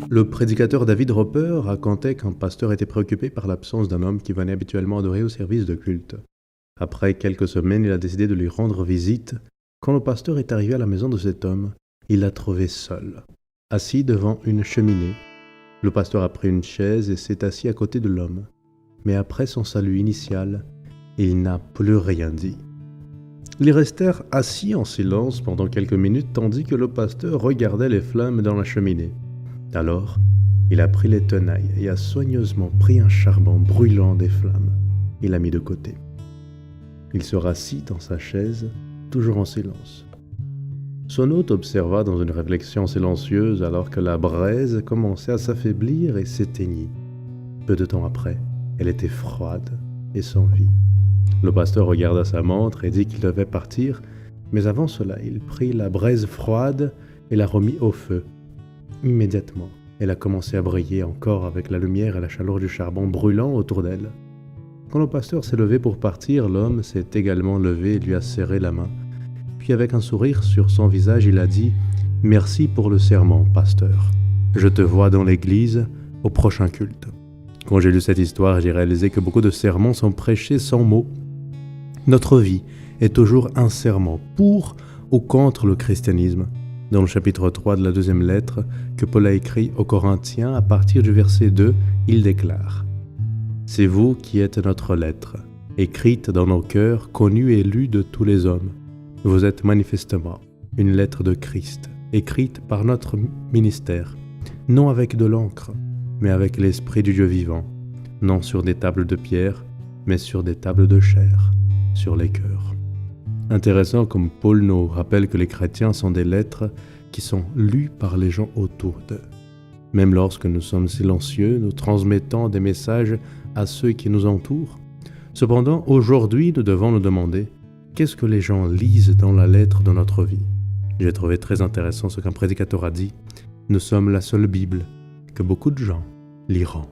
Le prédicateur David Roper racontait qu'un pasteur était préoccupé par l'absence d'un homme qui venait habituellement adorer au service de culte. Après quelques semaines, il a décidé de lui rendre visite. Quand le pasteur est arrivé à la maison de cet homme, il l'a trouvé seul, assis devant une cheminée. Le pasteur a pris une chaise et s'est assis à côté de l'homme. Mais après son salut initial, il n'a plus rien dit. Ils restèrent assis en silence pendant quelques minutes tandis que le pasteur regardait les flammes dans la cheminée. Alors, il a pris les tenailles et a soigneusement pris un charbon brûlant des flammes. Il l'a mis de côté. Il se rassit dans sa chaise, toujours en silence. Son hôte observa dans une réflexion silencieuse alors que la braise commençait à s'affaiblir et s'éteignit. Peu de temps après, elle était froide et sans vie. Le pasteur regarda sa montre et dit qu'il devait partir, mais avant cela, il prit la braise froide et la remit au feu. Immédiatement, elle a commencé à briller encore avec la lumière et la chaleur du charbon brûlant autour d'elle. Quand le pasteur s'est levé pour partir, l'homme s'est également levé et lui a serré la main. Puis avec un sourire sur son visage, il a dit « Merci pour le serment, pasteur. Je te vois dans l'église au prochain culte. » Quand j'ai lu cette histoire, j'ai réalisé que beaucoup de sermons sont prêchés sans mots. Notre vie est toujours un serment pour ou contre le christianisme. Dans le chapitre 3 de la deuxième lettre que Paul a écrit aux Corinthiens, à partir du verset 2, il déclare « C'est vous qui êtes notre lettre, écrite dans nos cœurs, connue et lue de tous les hommes. Vous êtes manifestement une lettre de Christ, écrite par notre ministère, non avec de l'encre, mais avec l'Esprit du Dieu vivant, non sur des tables de pierre, mais sur des tables de chair, sur les cœurs. » Intéressant comme Paul nous rappelle que les chrétiens sont des lettres qui sont lues par les gens autour d'eux. Même lorsque nous sommes silencieux, nous transmettons des messages à ceux qui nous entourent. Cependant, aujourd'hui, nous devons nous demander qu'est-ce que les gens lisent dans la lettre de notre vie. J'ai trouvé très intéressant ce qu'un prédicateur a dit. Nous sommes la seule Bible que beaucoup de gens liront.